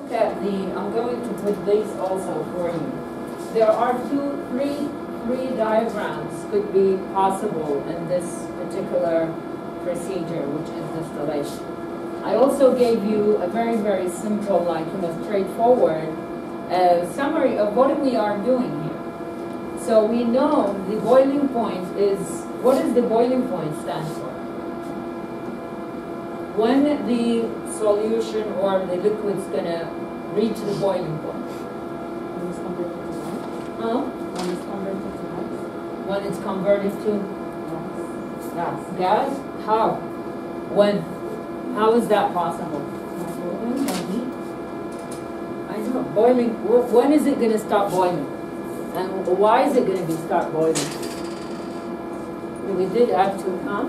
look at I'm going to put these also for you. There are three diagrams could be possible in this particular procedure, which is distillation. I also gave you a very, very simple, straightforward summary of what we are doing here. So we know the boiling point is, what does the boiling point stand for? When the solution or the liquid's gonna reach the boiling point? When it's converted to what? Huh? When it's converted to what? When it's converted to Gas. gas? How? When? How is that possible? Boiling or heat? I know, boiling. When is it gonna stop boiling? And why is it gonna start boiling? We did actually, huh?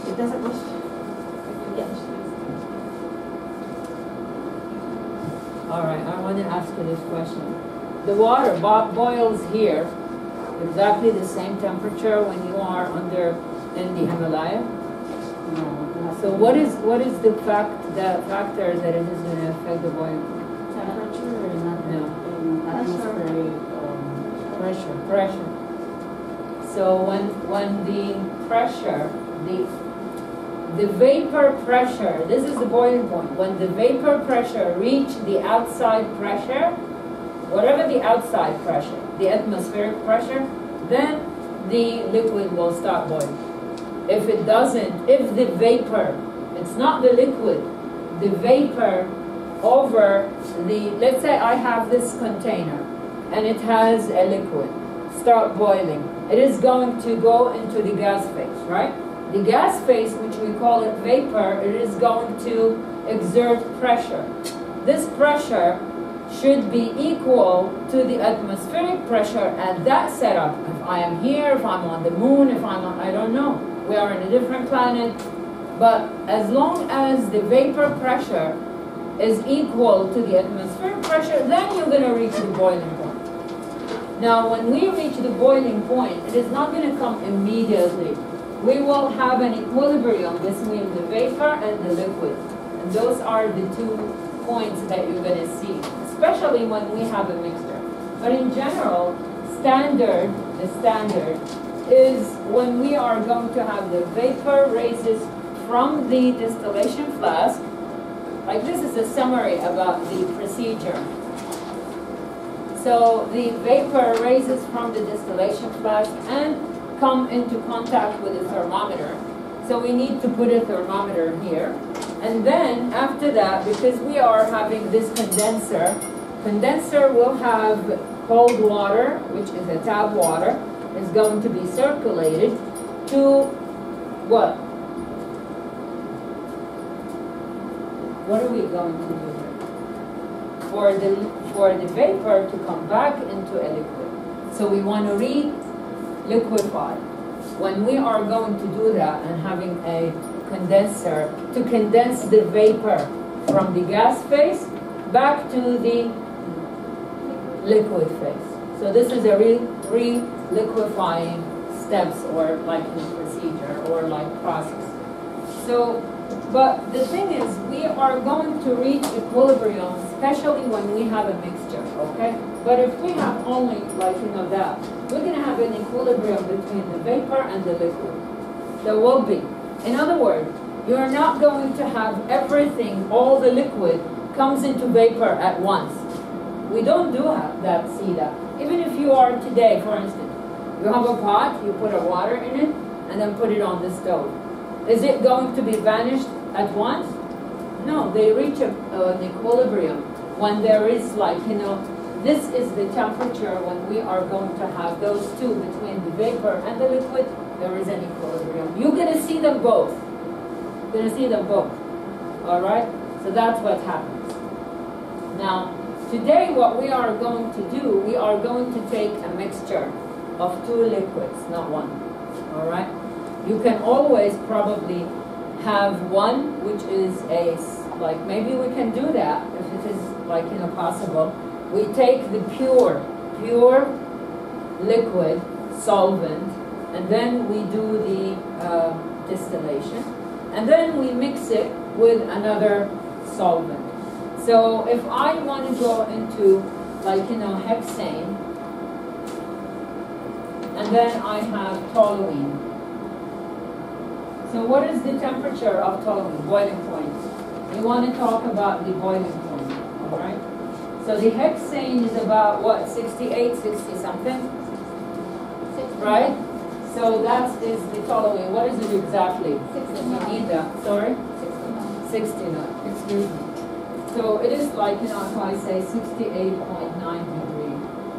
It doesn't rush. All right, I want to ask you this question. The water boils here exactly the same temperature when you are in the Himalaya? No. So what is the factor that it is going to affect the boiling? Temperature is not No. in atmospheric pressure. Pressure. So when the pressure, the vapor pressure, this is the boiling point. When the vapor pressure reach the outside pressure, whatever the outside pressure, the atmospheric pressure, then the liquid will start boiling. If it doesn't, if the vapor, it's not the liquid, the vapor over let's say I have this container and it has a liquid, start boiling. It is going to go into the gas phase, right? The gas phase, which we call it vapor, it is going to exert pressure. This pressure should be equal to the atmospheric pressure at that setup. If I am here, if I'm on the moon, if I'm on, I don't know. We are in a different planet. But as long as the vapor pressure is equal to the atmospheric pressure, then you're going to reach the boiling point. Now, when we reach the boiling point, it is not going to come immediately. We will have an equilibrium between the vapor and the liquid. And those are the 2 points that you're going to see, especially when we have a mixture. But in general, the standard is when we are going to have the vapor raises from the distillation flask. Like, this is a summary about the procedure. So the vapor raises from the distillation flask and come into contact with the thermometer. So we need to put a thermometer here. And then after that, because we are having this condenser will have cold water, which is a tap water, is going to be circulated to what? What are we going to do here? For the vapor to come back into a liquid. So we want to liquefy. When we are going to do that and having a condenser to condense the vapor from the gas phase back to the liquid phase. So this is a liquefying steps or like procedure or like process. So, but the thing is, we are going to reach equilibrium, especially when we have a mixture, okay? But if we have only that, we're going to have an equilibrium between the vapor and the liquid. There will be. In other words, you're not going to have everything, all the liquid comes into vapor at once. We don't do that, see that. Even if you are today, for instance, you have a pot, you put a water in it, and then put it on the stove. Is it going to be vanished at once? No, they reach an equilibrium when there is this is the temperature when we are going to have those two between the vapor and the liquid, there is an equilibrium. You're going to see them both. You're going to see them both. All right? So that's what happens. Now, today what we are going to do, we are going to take a mixture of 2 liquids, not one. All right? You can always probably have one, which is maybe we can do that if it is possible. We take the pure liquid solvent, and then we do the distillation, and then we mix it with another solvent. So if I want to go into, like, hexane, and then I have toluene. So what is the temperature of toluene, boiling point? You want to talk about the boiling point, all right? So the hexane is about what, 68, 60 something, right? So that is the toluene. What is it exactly? 69. You need that. Sorry? 69. Excuse me. So it is like, if I say 68.9 degrees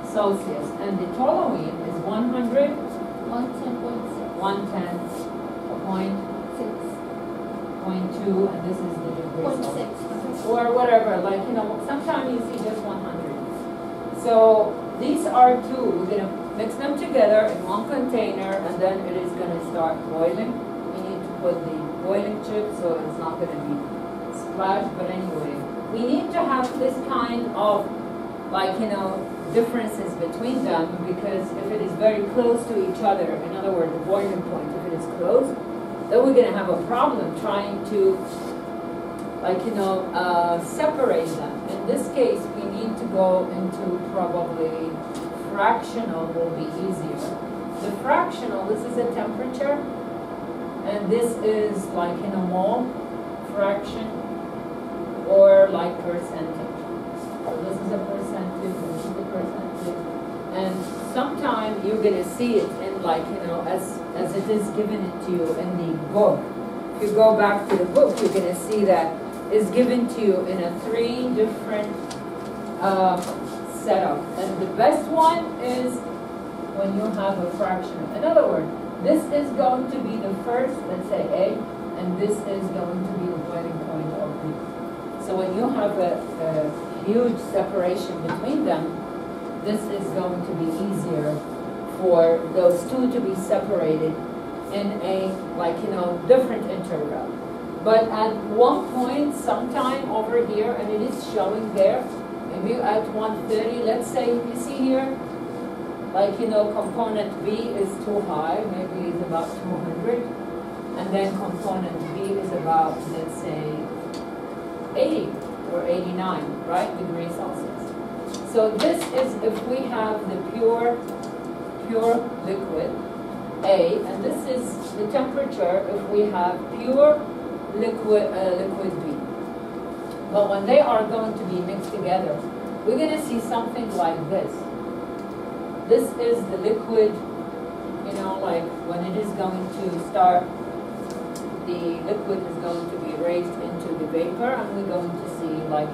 Celsius, and the toluene is 100, 110.6. 110.2, and this is the degrees Celsius. 0.6. Or whatever, like, sometimes you see just 100. So these are two. We're going to mix them together in one container, and then it is going to start boiling. We need to put the boiling chip so it's not going to be splashed, but anyway. We need to have this kind of, like, differences between them, because if it is very close to each other, in other words, the boiling point, if it is close, then we're going to have a problem trying to, like, separate them. In this case, we need to go into probably fractional will be easier. The fractional, this is a temperature, and this is like in a mole fraction, or like percentage. So this is a percentage, this is a percentage. And sometime you're going to see it in, like, as it is given it to you in the book. If you go back to the book, you're going to see that it's given to you in a 3 different setup. And the best one is when you have a fraction. In other words, this is going to be the first, let's say A, and this is going to be the boiling point of B. So when you have a huge separation between them, this is going to be easier for those two to be separated in a, like, different interval. But at one point, sometime over here, and it is showing there, maybe at 130, let's say, you see here, like, component B is too high, maybe it's about 200, and then component B is about, let's say, 80 or 89, right, degrees Celsius. So this is if we have the pure liquid A, and this is the temperature if we have pure liquid B. But when they are going to be mixed together, we're going to see something like this. This is the liquid, like when it is going to start, the liquid is going to be raised into the vapor, and we're going to see, like,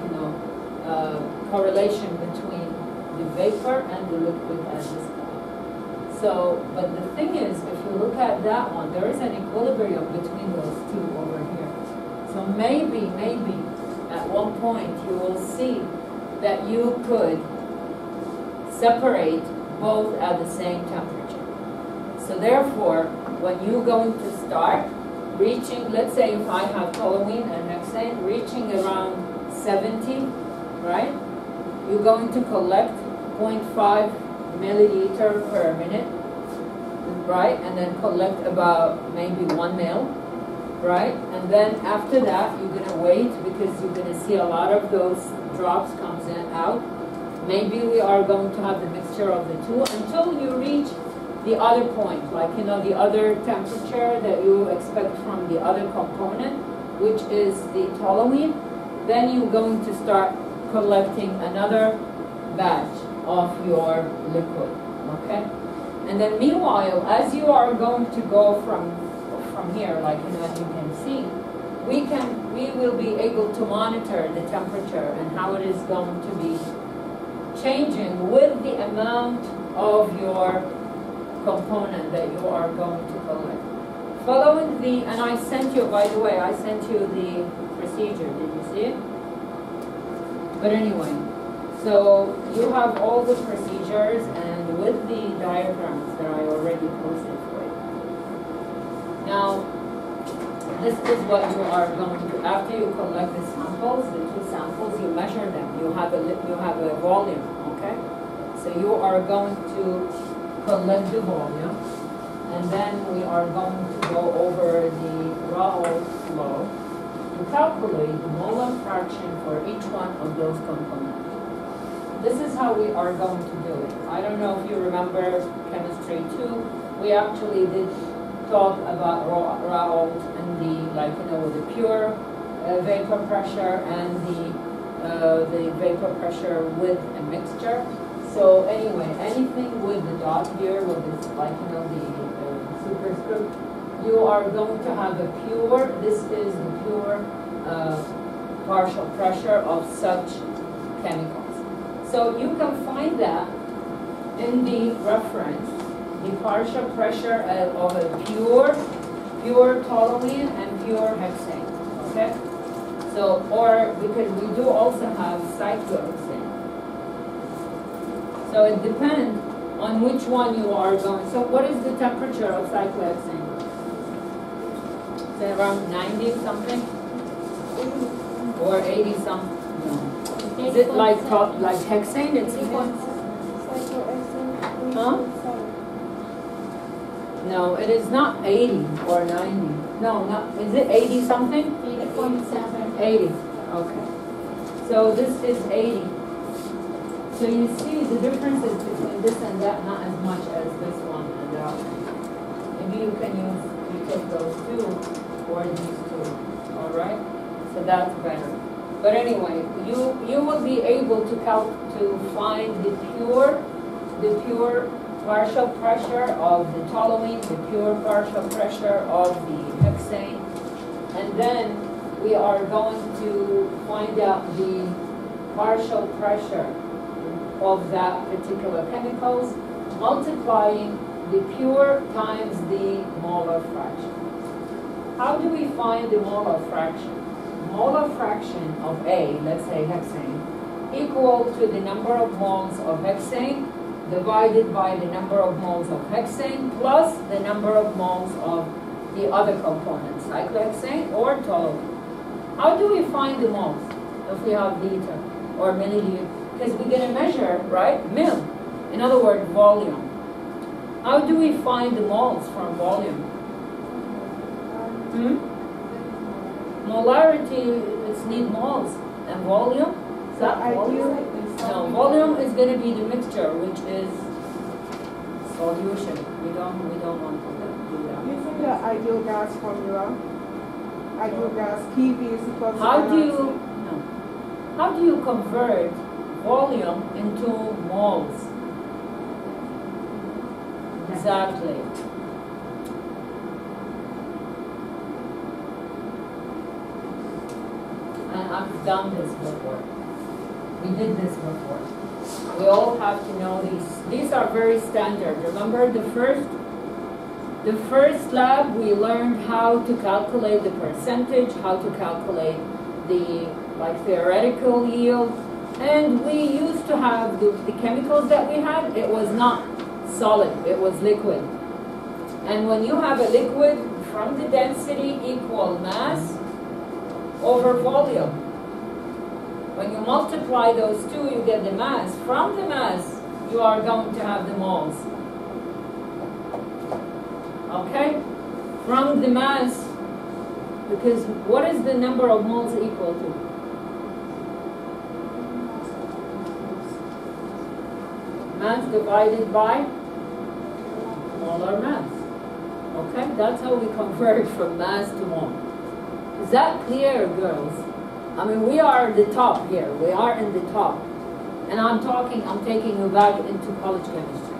correlation between the vapor and the liquid at this point. So, but the thing is, if you look at that one, there is an equilibrium between those two over here. So maybe at one point you will see that you could separate both at the same temperature. So therefore, when you're going to start reaching, let's say if I have toluene and hexane, reaching around 70, right? You're going to collect 0.5 milliliter per minute, right? And then collect about maybe 1 ml, right? And then after that, you're going to wait, because you're going to see a lot of those drops comes in out. Maybe we are going to have the mixture of the two until you reach the other point, like, the other temperature that you expect from the other component, which is the toluene. Then you're going to start collecting another batch of your liquid, okay? And then meanwhile, as you are going to go from here, like, as you can see, we will be able to monitor the temperature and how it is going to be changing with the amount of your component that you are going to collect. Following the, and I sent you, by the way, I sent you the procedure, did you see it? But anyway, so you have all the procedures and with the diagrams that I already posted for you. Now, this is what you are going to, after you collect the samples, the two samples, you measure them. You have a volume, okay? So you are going to collect the volume, and then we are going to go over the Raoult flow, to calculate the molar fraction for each one of those components. This is how we are going to do it. I don't know if you remember chemistry 2. We actually did talk about Raoult and the pure vapor pressure and the vapor pressure with a mixture. So anyway, anything with the dot here, with this the superscript, you are going to have a pure. This is the pure partial pressure of such chemicals. So you can find that in the reference, the partial pressure of a pure toluene and pure hexane, okay? So, or because we do also have cyclohexane. So it depends on which one you are going. So what is the temperature of cyclohexane? Is it around 90 something? Or 80 something? No. Is it like hexane? It's huh? No, it is not 80 or 90. No, not. Is it 80 something? 80.7. 80. Okay. So this is 80. So you see the differences between this and that, not as much as this one and that one. Maybe you take those two or these two. All right. So that's better. But anyway, you will be able to find the pure partial pressure of the toluene, the pure partial pressure of the hexane, and then we are going to find out the partial pressure of that particular chemicals, multiplying the pure times the molar fraction. How do we find the molar fraction? Molar fraction of A, let's say hexane, equal to the number of moles of hexane divided by the number of moles of hexane plus the number of moles of the other components, cyclohexane or toluene. How do we find the moles if we have liter or milliliter? Because we're going to measure, right, mil. In other words, volume. How do we find the moles from volume? Molarity, it's need moles. And volume? Is that volume? No, volume is going to be the mixture, which is solution. We don't want to do that. Using the ideal gas formula, ideal gas PV is equal to how do you convert volume into moles? Exactly. And I've done this before. We did this before. We all have to know these. These are very standard. Remember the first lab we learned how to calculate the percentage, how to calculate the theoretical yield, and we used to have the chemicals that we had. It was not solid, it was liquid. And when you have a liquid, from the density equal mass over volume. When you multiply those two, you get the mass. From the mass, you are going to have the moles. Okay? From the mass, because what is the number of moles equal to? Mass divided by molar mass. Okay? That's how we convert from mass to mole. Is that clear, girls? I mean, we are the top here. We are in the top. And I'm taking you back into college chemistry.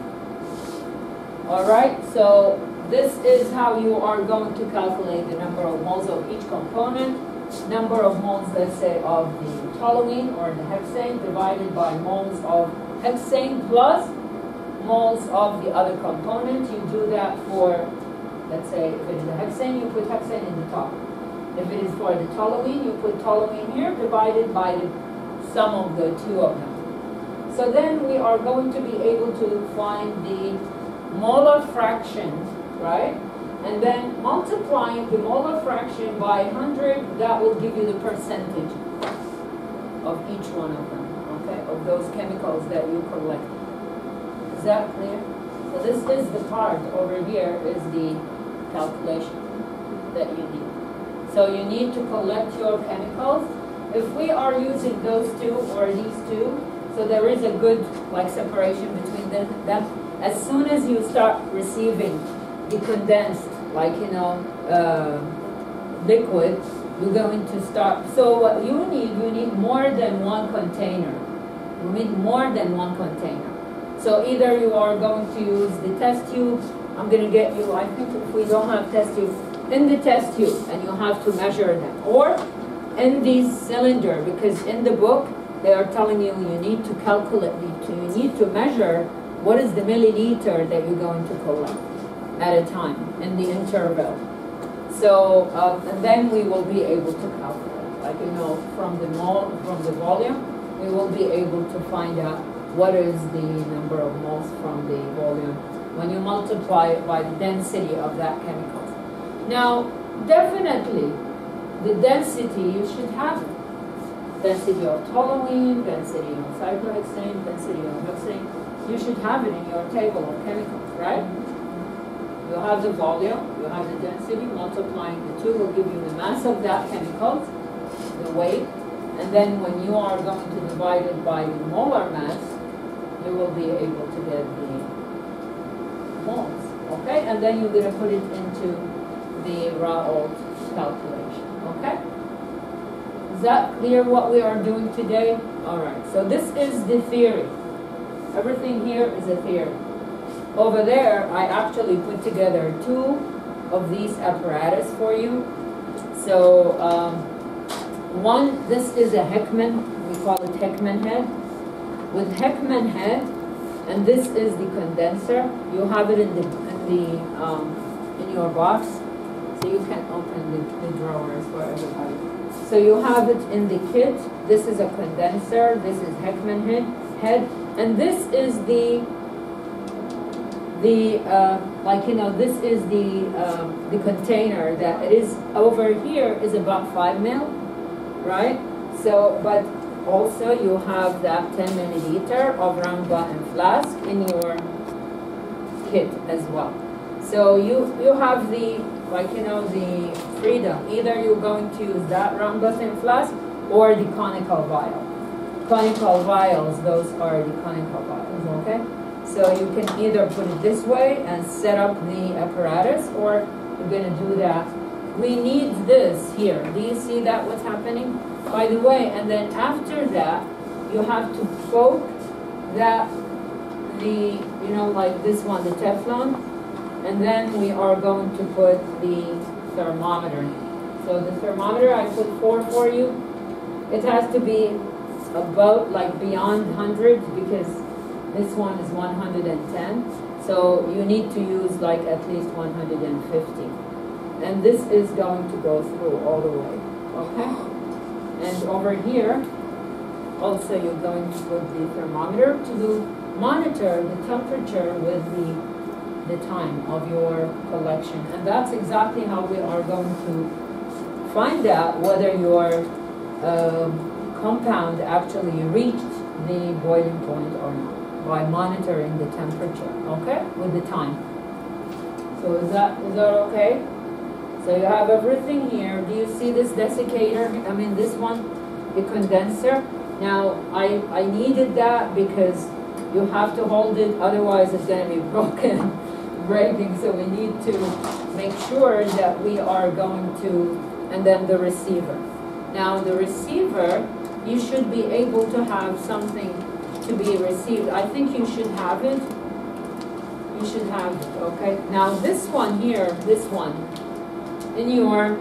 All right? So this is how you are going to calculate the number of moles of each component. Number of moles, let's say, of the toluene or the hexane divided by moles of hexane plus moles of the other component. You do that for, let's say, if it is a hexane, you put hexane in the top. If it is for the toluene, you put toluene here divided by the sum of the two of them. So then we are going to be able to find the molar fraction, right? And then multiplying the molar fraction by 100, that will give you the percentage of each one of them, okay? Of those chemicals that you collected. Is that clear? So this is the part over here is the calculation that you need. So you need to collect your chemicals. If we are using those two or these two, so there is a good like separation between them. As soon as you start receiving the condensed, like liquid, you're going to start. So what you need more than one container. You need more than one container. So either you are going to use the test tube. I'm going to get you, I think if we don't have test tube, in the test tube, and you have to measure them. Or in the cylinder, because in the book, they are telling you you need to calculate, you need to measure what is the milliliter that you're going to collect at a time in the interval. So, and then we will be able to calculate, like, from the volume, we will be able to find out what is the number of moles from the volume when you multiply it by the density of that chemical. Now, definitely, the density you should have it. Density of toluene, density of cyclohexane, density of hexane. You should have it in your table of chemicals, right? You have the volume, you have the density, multiplying the two will give you the mass of that chemical, the weight, and then when you are going to divide it by the molar mass, you will be able to get the moles, okay? And then you're going to put it into the Raoult calculation, okay? Is that clear what we are doing today? All right, so this is the theory. Everything here is a theory. Over there, I actually put together two of these apparatus for you. So, one, this is a Heckman, we call it Heckman head. With Heckman head, and this is the condenser. You have it in your box, so you can open the drawers for everybody. So you have it in the kit. This is a condenser. This is Heckman head, and this is the this is the container that it is over here is about 5 ml, right? So, but also you have that 10 milliliter of round bottom flask in your kit as well. So you have the the freedom. Either you're going to use that round bottom flask or the conical vial. Conical vials, those are the conical vials, okay? So you can either put it this way and set up the apparatus, or you're going to do that. We need this here. Do you see that what's happening? By the way, and then after that, you have to poke that, like this one, the Teflon, and then we are going to put the thermometer. So the thermometer, I put 4 for you. It has to be about like beyond 100 because this one is 110. So you need to use like at least 150. And this is going to go through all the way, okay? And over here, also you're going to put the thermometer to monitor the temperature with the time of your collection. And that's exactly how we are going to find out whether your compound actually reached the boiling point or not, by monitoring the temperature, okay, with the time. So is that okay? So you have everything here. Do you see this desiccator? I mean this one, the condenser. Now I needed that because you have to hold it, otherwise it's going to be broken, breaking. So we need to make sure that we are going to, and then the receiver. Now the receiver, you should be able to have something to be received. I think you should have it. You should have it, okay? Now this one here, this one, in your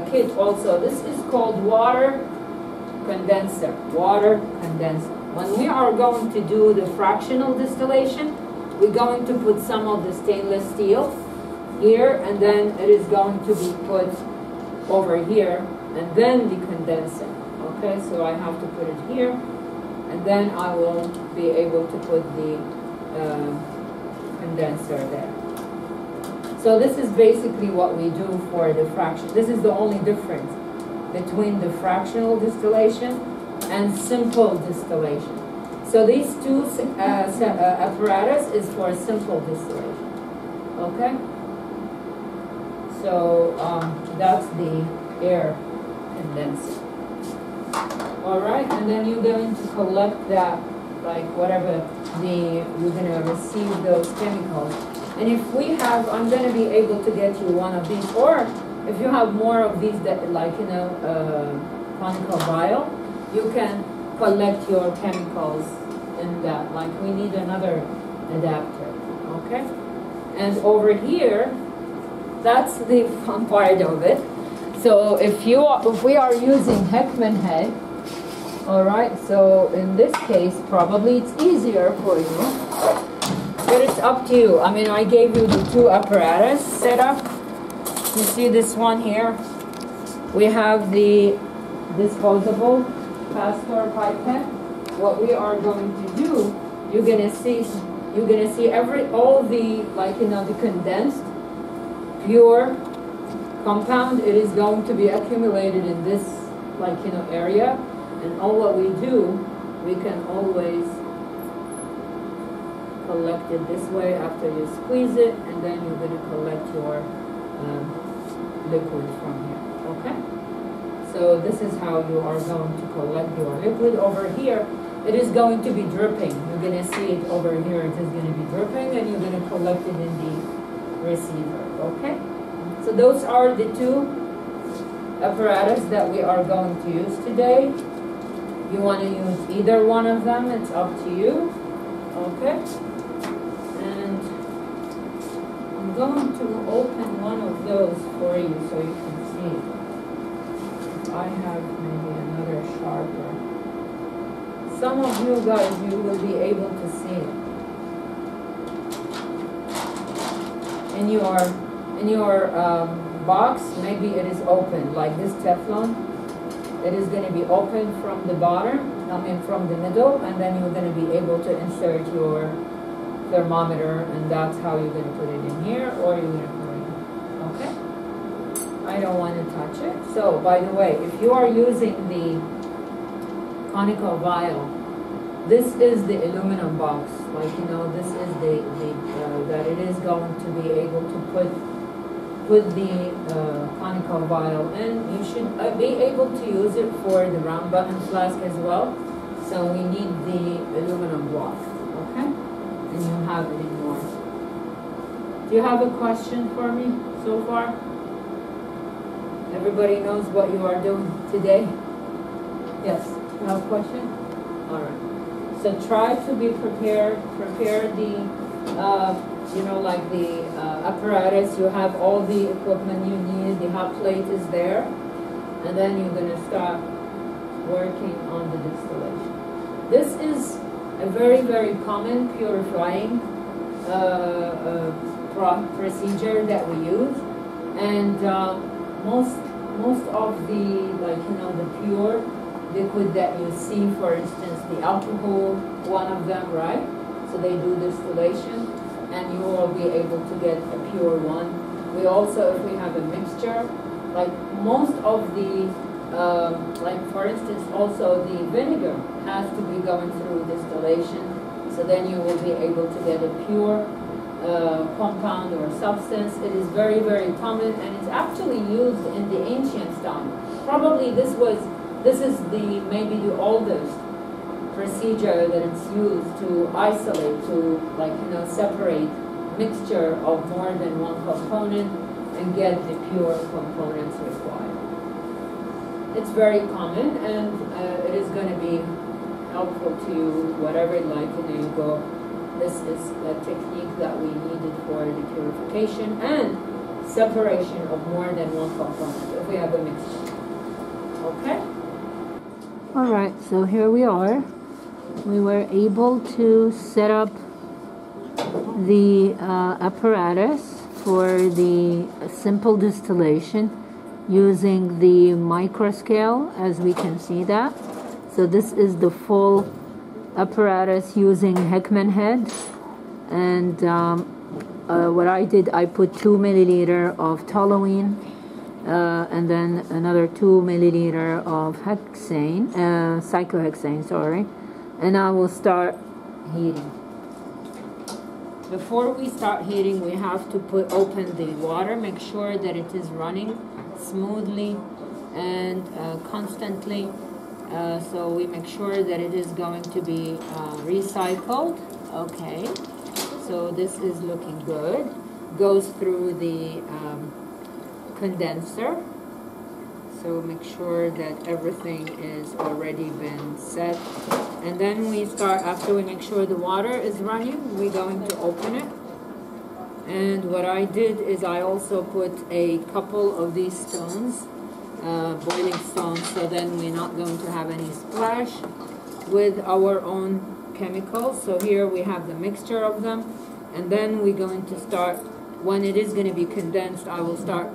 kit also, this is called water condenser. Water condenser. When we are going to do the fractional distillation, we're going to put some of the stainless steel here, and then it is going to be put over here, and then the condenser. Okay, so I have to put it here, and then I will be able to put the condenser there. So this is basically what we do for the fraction. This is the only difference between the fractional distillation and simple distillation. So these two apparatus is for simple distillation. Okay? So that's the air condenser. All right, and then you're going to collect that, like whatever you're gonna receive those chemicals. And if we have, I'm gonna be able to get you one of these, or if you have more of these that, like, you know, conical vial, you can collect your chemicals in that. Like, we need another adapter, okay? And over here, that's the fun part of it. So if we are using Heckman head, all right, so in this case, probably it's easier for you, but it's up to you. I mean, I gave you the two apparatus setup. You see this one here? We have the disposable Pasteur pipette. What we are going to do, you're gonna see all the, like, you know, the condensed pure compound. It is going to be accumulated in this, like, you know, area. And all what we do, we can always collect it this way after you squeeze it, and then you're going to collect your liquid from here, okay? So this is how you are going to collect your liquid. Over here, it is going to be dripping. You're going to see it over here. It is going to be dripping, and you're going to collect it in the receiver, okay? So those are the two apparatus that we are going to use today. You want to use either one of them, it's up to you, okay? And I'm going to open one of those for you so you can see. I have maybe another sharper. Some of you guys, you will be able to see it. In your box, maybe it is open, like this Teflon. It is going to be open from the bottom, from the middle, and then you're going to be able to insert your thermometer, and that's how you're going to put it in here, or you're going to put it in, okay? I don't want to touch it. So, by the way, if you are using the conical vial, this is the aluminum box, like, you know, this is that it is going to be able to put the conical vial in. You should be able to use it for the round button flask as well. So we need the aluminum block, okay? And you have it in yours. Do you have a question for me so far? Everybody knows what you are doing today? Yes, you have a question? All right. So try to be prepared. Prepare the you know, like the apparatus. You have all the equipment you need. The hot plate is there, and then you're going to start working on the distillation. This is a very, very common purifying procedure that we use, and most of the, like, you know, the pure liquid that you see, for instance, the alcohol, one of them, right? So they do distillation, and you will be able to get a pure one. We also, if we have a mixture, like most of the, like for instance, also the vinegar has to be going through distillation, so then you will be able to get a pure compound or substance. It is very, very common, and it's actually used in the ancient time. Probably this is maybe the oldest procedure that it's used to isolate, to, like, you know, separate mixture of more than one component and get the pure components required. It's very common, and it is going to be helpful to you, whatever, like, you know, you go. This is a technique that we needed for the purification and separation of more than one component if we have a mixture. Okay? All right, so here we are. We were able to set up the apparatus for the simple distillation using the microscale, as we can see that. So this is the full apparatus using Heckman head, and what I did, I put 2 milliliter of toluene and then another 2 milliliter of hexane, cyclohexane, sorry, and I will start heating. before we start heating, we have to open the water, make sure that it is running smoothly and constantly. So we make sure that it is going to be recycled. Okay, so this is looking good. Goes through the condenser. So make sure that everything is already been set. And then we start, after we make sure the water is running, we're going to open it. And what I did is I also put a couple of these stones, boiling stones, so then we're not going to have any splash with our own chemicals. So here we have the mixture of them. And then we're going to start, when it is going to be condensed, I will start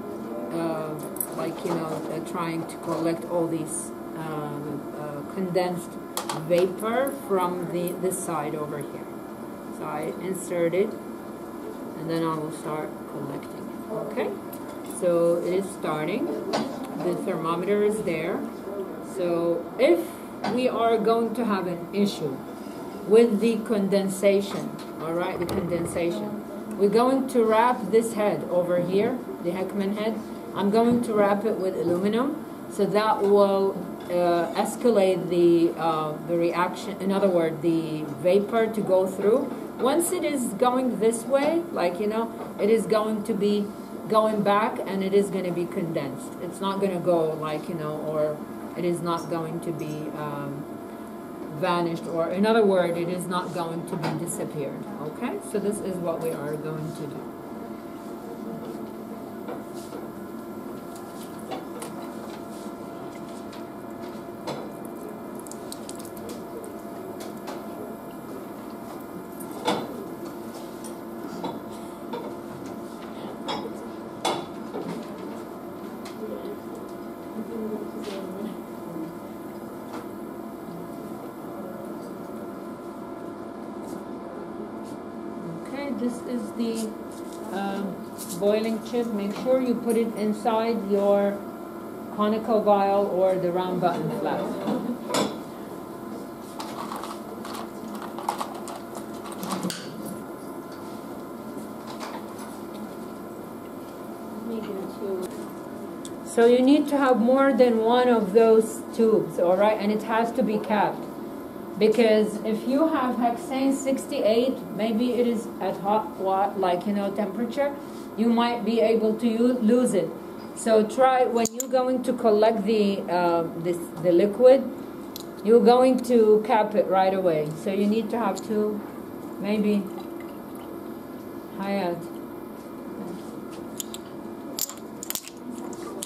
trying to collect all these condensed vapor from this side over here. So I insert it, and then I will start collecting it. Okay, so it is starting. The thermometer is there. So if we are going to have an issue with the condensation, all right, the condensation, we're going to wrap this head over here, the Heckman head. I'm going to wrap it with aluminum, so that will escalate the reaction. In other words, the vapor to go through. Once it is going this way, it is going to be going back, and it is going to be condensed. It's not going to go or it is not going to be vanished, or in other words, it is not going to be disappeared. Okay, so this is what we are going to do. This is the boiling chip. Make sure you put it inside your conical vial or the round button flask. So you need to have more than one of those tubes, all right? And it has to be capped. Because if you have hexane 68, maybe it is at hot temperature, you might be able to lose it. So try, when you're going to collect the liquid, you're going to cap it right away. So you need to have two, maybe Hayat.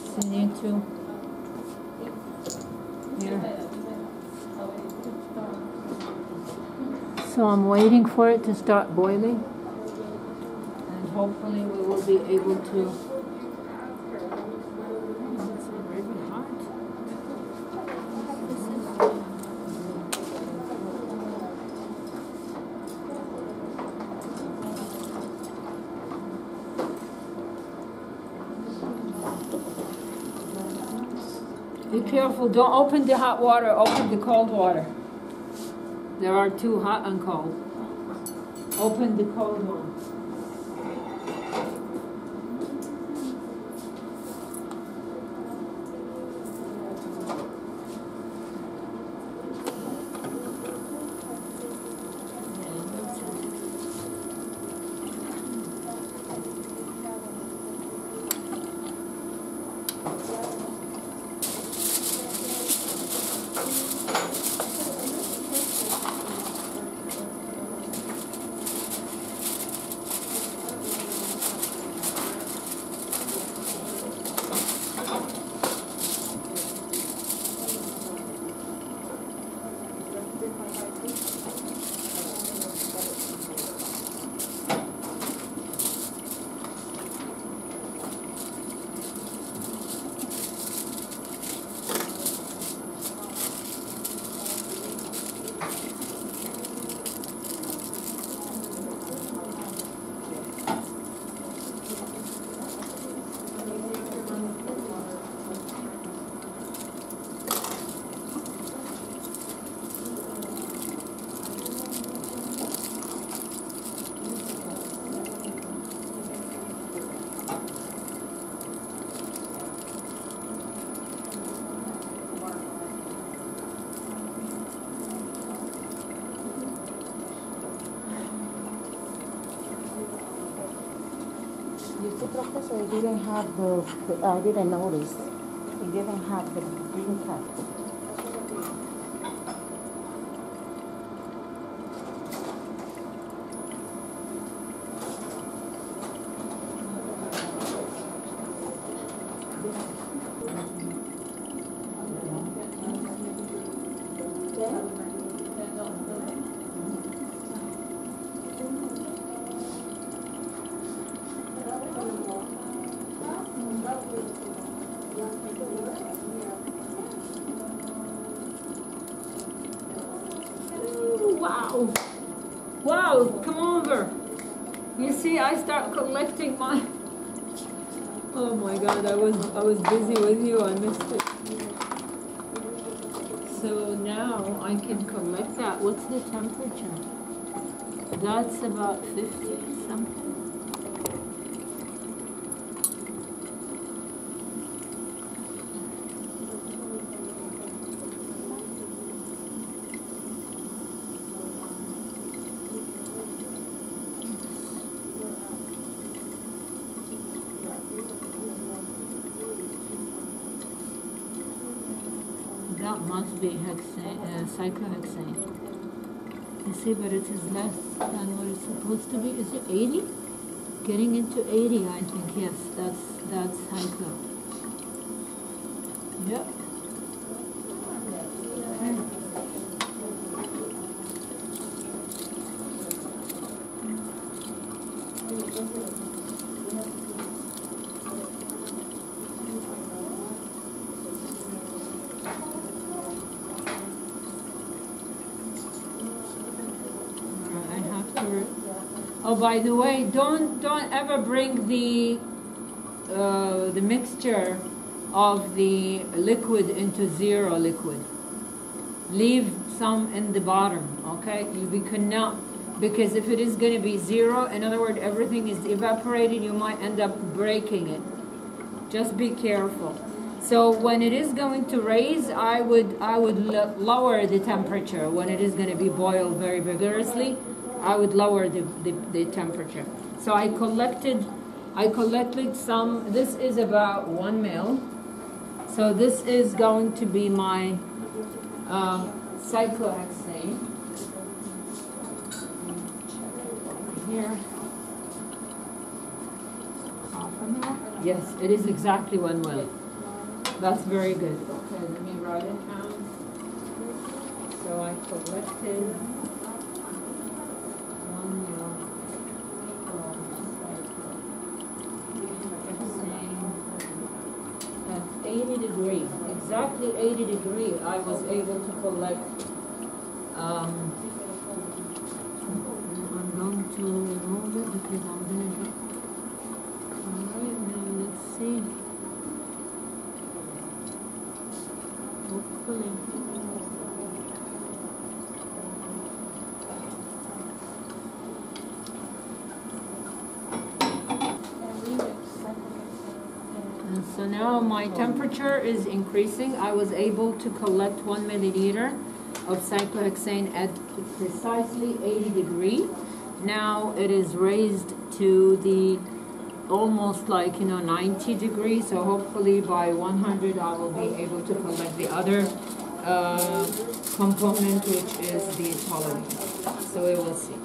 So you need to, yeah. So I'm waiting for it to start boiling, and hopefully we will be able to. It's really hot. Be careful, don't open the hot water, open the cold water. There are two, hot and cold. Open the cold one. You see, Professor, I didn't have I didn't notice. It didn't have the green cap. Wow. Wow, come over. You see, I start collecting my... Oh my God, I was busy with you, I missed it. So now I can collect that. What's the temperature? That's about 50 something. That must be hexane, cyclohexane. You see, but it is less than what it's supposed to be. Is it 80? Getting into 80, I think. Yes, that's cyclo. Yep. Oh, by the way, don't ever bring the mixture of the liquid into zero liquid. Leave some in the bottom, okay? We cannot, because if it is going to be zero, in other words, everything is evaporated, you might end up breaking it. Just be careful. So when it is going to raise, I would lower the temperature. When it is going to be boiled very vigorously, I would lower the temperature. So I collected some. This is about 1 ml. So this is going to be my cyclohexane. Here. Yes, it is exactly 1 ml. That's very good. Okay, let me write it down. So I collected 1 ml cyclohexane at 80 degrees. Exactly 80 degrees. I was able to collect. I'm going to remove it because I'm going to get. Alright, now let's see. Hopefully. And so now my temperature is increasing. I was able to collect 1 milliliter of cyclohexane at precisely 80 degrees. Now it is raised to the almost like 90 degrees. So hopefully by 100 I will be able to collect the other component, which is the toluene. So we will see.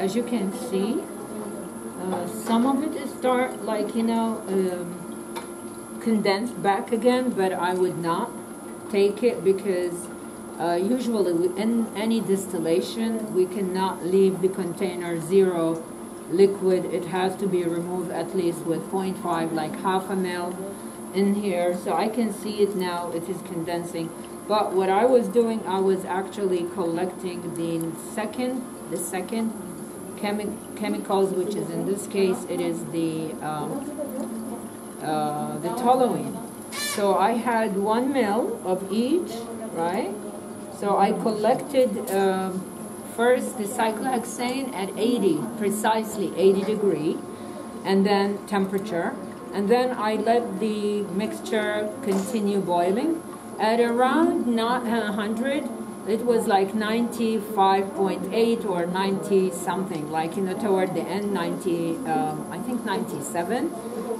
as you can see, some of it is start like, you know, condensed back again, but I would not take it because usually in any distillation we cannot leave the container zero liquid. It has to be removed at least with 0.5, like half a ml in here. So I can see it now, it is condensing. But what I was doing, I was actually collecting the second chemicals, which is in this case, it is the toluene. So I had 1 ml of each, right? So I collected first the cyclohexane at 80, precisely 80 degree, and then temperature. And then I let the mixture continue boiling at around not 100. It was like 95.8 or 90 something, like, you know, toward the end, 90, I think 97,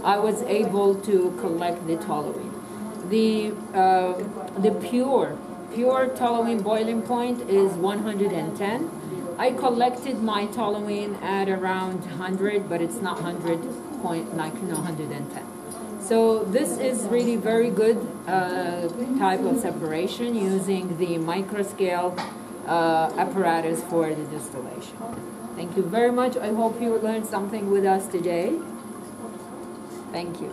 I was able to collect the toluene. The pure toluene boiling point is 110. I collected my toluene at around 100, but it's not 100 point, like, you know, 110. So this is really very good type of separation using the microscale apparatus for the distillation. Thank you very much. I hope you learned something with us today. Thank you.